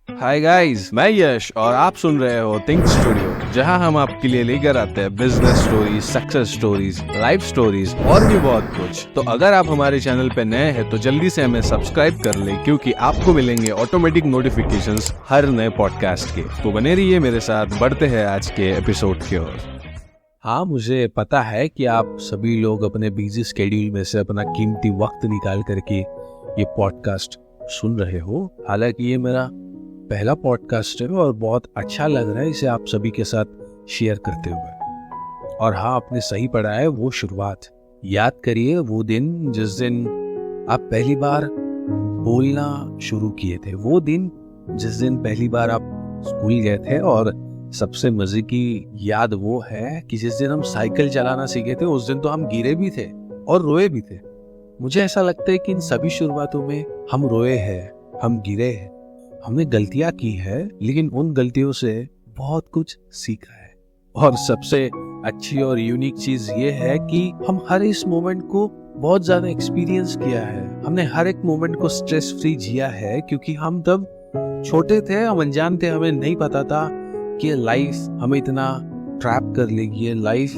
Hi guys, मैं यश और आप सुन रहे हो थिंक स्टूडियो, जहां हम आपके लिए लेकर आते हैं business stories, success stories, life stories और भी बहुत कुछ। तो अगर आप हमारे चैनल पे नए हैं तो जल्दी से हमें सब्सक्राइब कर लें, क्योंकि आपको मिलेंगे ऑटोमेटिक नोटिफिकेशंस हर नए पॉडकास्ट के। तो बने रहिए मेरे साथ, बढ़ते हैं आज के एपिसोड की ओर। हाँ, मुझे पता है कि आप सभी लोग अपने बिजी स्केड्यूल में से अपना कीमती वक्त निकाल करके ये पॉडकास्ट सुन रहे हो। हालांकि ये मेरा पहला पॉडकास्ट है और बहुत अच्छा लग रहा है इसे आप सभी के साथ शेयर करते हुए। और हाँ, आपने सही पढ़ा है, वो शुरुआत। याद करिए वो दिन जिस दिन आप पहली बार बोलना शुरू किए थे, वो दिन जिस दिन पहली बार आप स्कूल गए थे। और सबसे मजे की याद वो है कि जिस दिन हम साइकिल चलाना सीखे थे, उस दिन तो हम गिरे भी थे और रोए भी थे। मुझे ऐसा लगता है कि इन सभी शुरुआतों में हम रोए हैं, हम गिरे हैं, हमने गलतियां की है, लेकिन उन गलतियों से बहुत कुछ सीखा है। और सबसे अच्छी और यूनिक चीज ये है कि हम हर इस मोमेंट को बहुत ज्यादा एक्सपीरियंस किया है। हमने हर एक मोमेंट को स्ट्रेस फ्री जिया है, क्योंकि हम तब छोटे थे, हम अनजान थे, हमें नहीं पता था कि लाइफ हमें इतना ट्रैप कर लेगी, लाइफ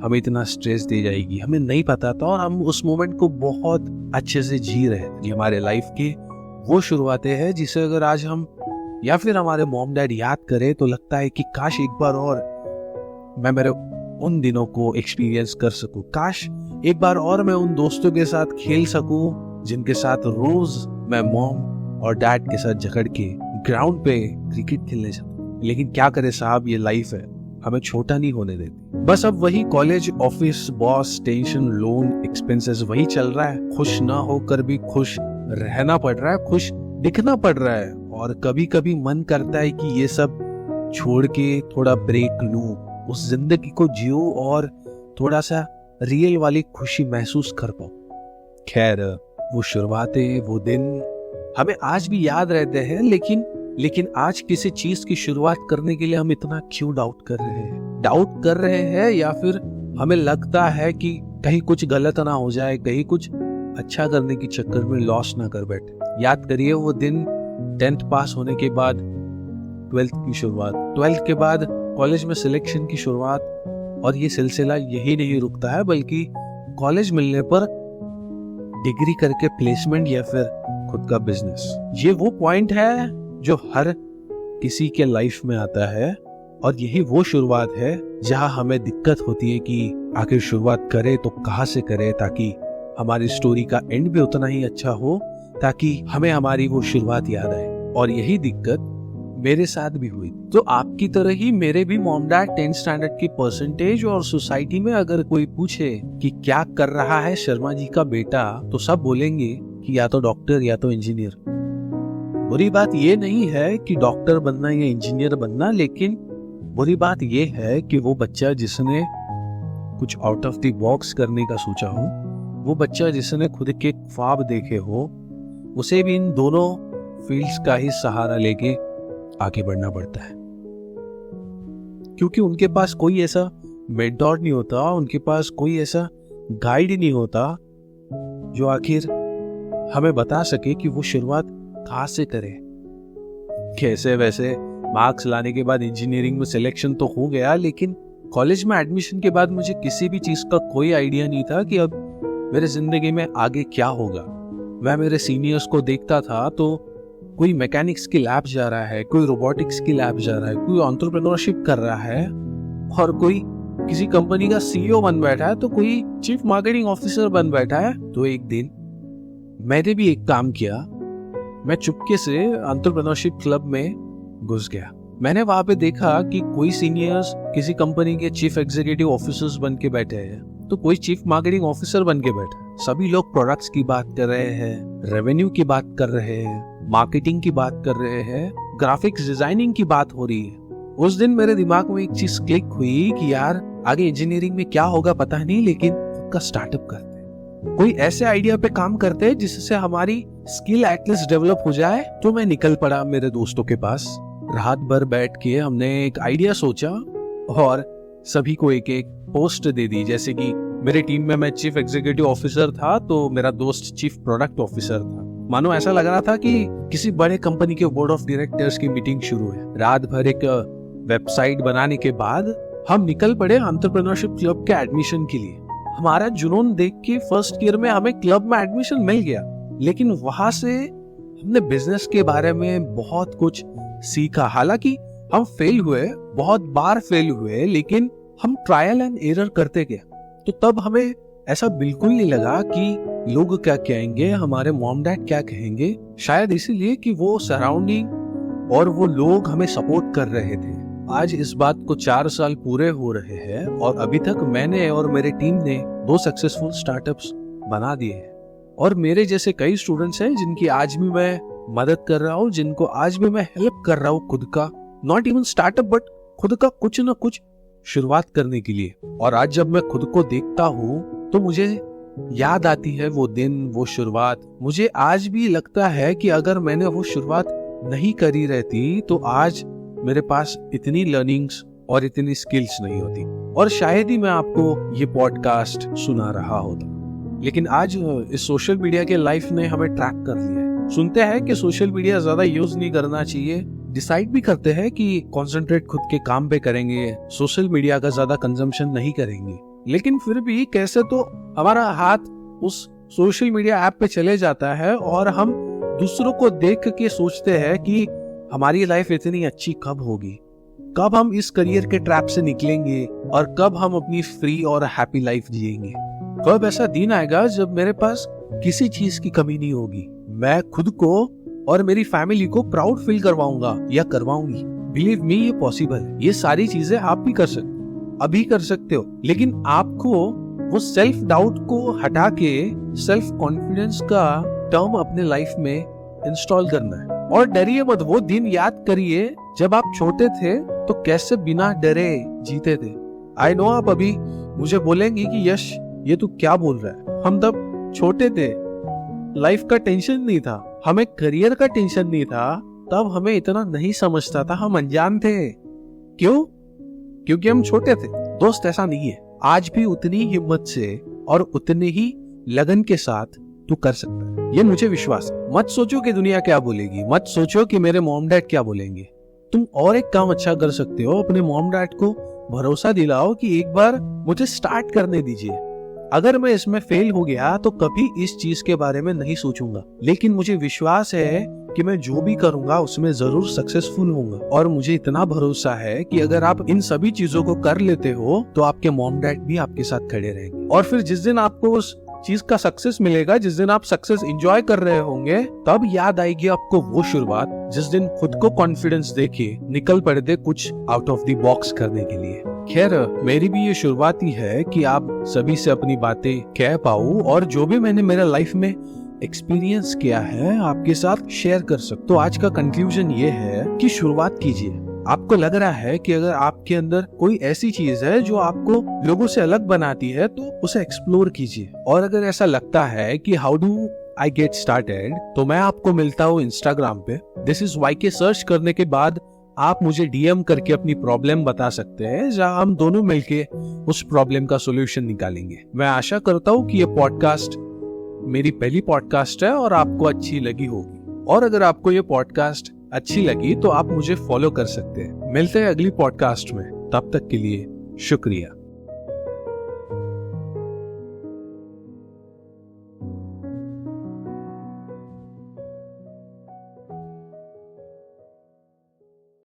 हमें इतना स्ट्रेस दे जाएगी, हमें नहीं पता था। और हम उस मोमेंट को बहुत अच्छे से जी रहे थे। हमारे लाइफ की वो शुरुआतें हैं जिसे अगर आज हम या फिर हमारे मॉम डैड याद करें तो लगता है कि काश एक बार और मैं मेरे उन दिनों को एक्सपीरियंस कर सकूं। काश एक बार और मैं उन दोस्तों के साथ खेल सकूं जिनके साथ रोज मैं मॉम और डैड के साथ झगड़ के ग्राउंड पे क्रिकेट खेलने जाता। लेकिन क्या करे साहब, ये लाइफ है, हमें छोटा नहीं होने देती। बस अब वही college, office, boss, tension, loan, expenses वही चल रहा है। खुश ना होकर भी खुश रहना पड़ रहा है, खुश दिखना पड़ रहा है। और कभी कभी मन करता है कि ये सब छोड़ के थोड़ा ब्रेक लूं, उस जिंदगी को जियो और थोड़ा सा रियल वाली खुशी महसूस कर पाऊं। खैर, वो शुरुआतें, वो दिन हमें आज भी याद रहते हैं। लेकिन आज किसी चीज की शुरुआत करने के लिए हम इतना क्यों डाउट कर रहे हैं या फिर हमें लगता है कि कहीं कुछ गलत ना हो जाए, कहीं कुछ अच्छा करने के चक्कर में लॉस ना कर बैठे। याद करिए वो दिन 10th पास होने के बाद 12th की शुरुआत, 12th के बाद कॉलेज में सिलेक्शन की शुरुआत। और ये सिलसिला यही नहीं रुकता है, बल्कि कॉलेज मिलने पर डिग्री करके प्लेसमेंट या फिर खुद का बिजनेस। ये वो पॉइंट है जो हर किसी के लाइफ में आता है। और यही वो शुरुआत है जहां हमें दिक्कत होती है कि आखिर शुरुआत करे तो कहां से करे, ताकि हमारी स्टोरी का एंड भी उतना ही अच्छा हो, ताकि हमें हमारी वो शुरुआत याद आए। और यही दिक्कत मेरे साथ भी हुई। तो आपकी तरह ही मेरे भी मॉम डैड 10th स्टैंडर्ड की परसेंटेज और सोसाइटी में अगर कोई पूछे कि क्या कर रहा है शर्मा जी का बेटा, तो सब बोलेंगे कि या तो डॉक्टर या तो इंजीनियर। बुरी बात ये नहीं है कि डॉक्टर बनना या इंजीनियर बनना, लेकिन बुरी बात ये है कि वो बच्चा जिसने कुछ आउट ऑफ द बॉक्स करने का सोचा हो, वो बच्चा जिसने खुद के ख्वाब देखे हो, उसे भी इन दोनों फील्ड्स का ही सहारा लेके आगे बढ़ना पड़ता है। क्योंकि उनके पास कोई ऐसा मेंटोर नहीं होता, उनके पास कोई ऐसा गाइड नहीं होता जो आखिर हमें बता सके कि वो शुरुआत कहां से करे। कैसे वैसे मार्क्स लाने के बाद इंजीनियरिंग में सिलेक्शन तो हो गया, लेकिन कॉलेज में एडमिशन के बाद मुझे किसी भी चीज का कोई आइडिया नहीं था कि अब मेरे जिंदगी में आगे क्या होगा। मैं मेरे सीनियर्स को देखता था तो कोई मैकेनिक्स की लैब जा रहा है, कोई रोबोटिक्स की लैब जा रहा है, कोई एंटरप्रेन्योरशिप कर रहा है, और कोई किसी कंपनी का सीईओ बन बैठा है, तो कोई चीफ मार्केटिंग ऑफिसर बन बैठा है। तो एक दिन मैंने भी एक काम किया, मैं चुपके से एंटरप्रेन्योरशिप क्लब में घुस गया। मैंने वहां पे देखा कि कोई सीनियर्स किसी कंपनी के चीफ एग्जीक्यूटिव ऑफिसर्स बन के बैठे हैं, तो कोई चीफ मार्केटिंग ऑफिसर बन के बैठा है। सभी लोग प्रोडक्ट्स की बात कर रहे हैं, रेवेन्यू की बात कर रहे हैं, मार्केटिंग की बात कर रहे हैं, ग्राफिक्स डिजाइनिंग की बात हो रही है। उस दिन मेरे दिमाग में एक चीज क्लिक हुई कि यार आगे इंजीनियरिंग में क्या होगा पता नहीं, लेकिन खुद का स्टार्टअप करते हैं, कोई ऐसे आइडिया पे काम करते हैं जिससे हमारी स्किल एटलीस्ट डेवलप हो जाए। तो मैं निकल पड़ा मेरे दोस्तों के पास, रात भर बैठ के हमने एक आइडिया सोचा और सभी को एक एक पोस्ट दे दी। जैसे कि मेरे टीम में मैं चीफ एग्जीक्यूटिव ऑफिसर था, तो मेरा दोस्त चीफ प्रोडक्ट ऑफिसर था। मानो ऐसा लग रहा था कि किसी बड़े कंपनी के बोर्ड ऑफ डायरेक्टर्स की मीटिंग शुरू है। रात भर एक वेबसाइट बनाने के बाद हम निकल पड़े एंटरप्रेन्योरशिप क्लब के एडमिशन के लिए। हमारा जुनून देख के फर्स्ट ईयर में हमें क्लब में एडमिशन मिल गया, लेकिन वहां से हमने बिजनेस के बारे में बहुत कुछ सीखा। हालांकि हम फेल हुए, बहुत बार फेल हुए, लेकिन हम ट्रायल एंड एरर करते गए। तो तब हमें ऐसा बिल्कुल नहीं लगा कि लोग क्या कहेंगे, हमारे मॉम डैड क्या कहेंगे। शायद इसीलिए कि वो सराउंडिंग और वो लोग हमें सपोर्ट कर रहे थे। आज इस बात को 4 साल पूरे हो रहे हैं और अभी तक मैंने और मेरे टीम ने 2 सक्सेसफुल स्टार्टअप्स बना दिए हैं। और मेरे जैसे कई स्टूडेंट्स हैं जिनकी आज भी मैं मदद कर रहा हूँ, जिनको आज भी मैं हेल्प कर रहा हूँ खुद का, नॉट इवन स्टार्टअप बट खुद का कुछ ना कुछ शुरुआत करने के लिए। और आज जब मैं खुद को देखता हूँ तो मुझे याद आती है वो दिन, वो शुरुआत। मुझे आज भी लगता है कि अगर मैंने वो शुरुआत नहीं करी रहती तो आज मेरे पास इतनी लर्निंग्स और इतनी स्किल्स नहीं होती, और शायद ही मैं आपको ये पॉडकास्ट सुना रहा होता। लेकिन आज इस सोशल मीडिया के लाइफ ने हमें ट्रैक कर लिया है। सुनते हैं कि सोशल मीडिया ज्यादा यूज नहीं करना चाहिए, डिसाइड भी करते हैं कि कॉन्सेंट्रेट खुद के काम पे करेंगे, सोशल मीडिया का ज्यादा कंजम्पशन नहीं करेंगे। लेकिन फिर भी कैसे तो हमारा हाथ उस सोशल मीडिया ऐप पे चले जाता है और हम दूसरों को देख के सोचते हैं कि हमारी लाइफ इतनी अच्छी कब होगी, कब हम इस करियर के ट्रैप से निकलेंगे और कब हम अपनी फ्री और हैप्पी लाइफ जिएंगे। कब ऐसा दिन आएगा जब मेरे पास किसी चीज की कमी नहीं होगी, मैं खुद को और मेरी फैमिली को प्राउड फील करवाऊंगा या करवाऊंगी। बिलीव मी, ये पॉसिबल है। ये सारी चीजें आप भी कर सकते हो, अभी कर सकते हो, लेकिन आपको वो सेल्फ डाउट को हटा के सेल्फ कॉन्फिडेंस का टर्म अपने लाइफ में इंस्टॉल करना है। और डरिए मत, वो दिन याद करिए जब आप छोटे थे तो कैसे बिना डरे जीते थे। आई नो आप अभी मुझे बोलेंगे कि यश ये तू क्या बोल रहा है, हम तब छोटे थे, लाइफ का टेंशन नहीं था, हमें करियर का टेंशन नहीं था, तब हमें इतना नहीं समझता था, हम अनजान थे। क्यों? क्योंकि हम छोटे थे। दोस्त ऐसा नहीं है, आज भी उतनी हिम्मत से और उतने ही लगन के साथ तू कर सकता है, ये मुझे विश्वास है। मत सोचो कि दुनिया क्या बोलेगी, मत सोचो कि मेरे मॉम डैड क्या बोलेंगे। तुम और एक काम अच्छा कर सकते हो, अपने मॉम डैड को भरोसा दिलाओ कि एक बार मुझे स्टार्ट करने दीजिए। अगर मैं इसमें फेल हो गया तो कभी इस चीज के बारे में नहीं सोचूंगा, लेकिन मुझे विश्वास है कि मैं जो भी करूंगा उसमें जरूर सक्सेसफुल होऊंगा। और मुझे इतना भरोसा है कि अगर आप इन सभी चीजों को कर लेते हो तो आपके मॉम डैड भी आपके साथ खड़े रहेंगे। और फिर जिस दिन आपको उस चीज का सक्सेस मिलेगा, जिस दिन आप सक्सेस एंजॉय कर रहे होंगे, तब याद आएगी आपको वो शुरुआत जिस दिन खुद को कॉन्फिडेंस देके निकल पड़े थे कुछ आउट ऑफ द बॉक्स करने के लिए। खैर, मेरी भी ये शुरुआत ही है कि आप सभी से अपनी बातें कह पाऊं और जो भी मैंने मेरे लाइफ में एक्सपीरियंस किया है आपके साथ शेयर कर सकूं। तो आज का कंक्लूजन ये है कि शुरुआत कीजिए। आपको लग रहा है कि अगर आपके अंदर कोई ऐसी चीज है जो आपको लोगों से अलग बनाती है तो उसे एक्सप्लोर कीजिए। और अगर ऐसा लगता है कि how do I get started, तो मैं आपको मिलता हूँ इंस्टाग्राम पे। दिस इज YK सर्च करने के बाद आप मुझे DM करके अपनी प्रॉब्लम बता सकते हैं, जहां हम दोनों मिलके उस प्रॉब्लम का सोल्यूशन निकालेंगे। मैं आशा करता हूँ कि ये पॉडकास्ट मेरी पहली पॉडकास्ट है और आपको अच्छी लगी होगी। और अगर आपको ये पॉडकास्ट अच्छी लगी तो आप मुझे फॉलो कर सकते हैं। मिलते हैं अगली पॉडकास्ट में, तब तक के लिए शुक्रिया।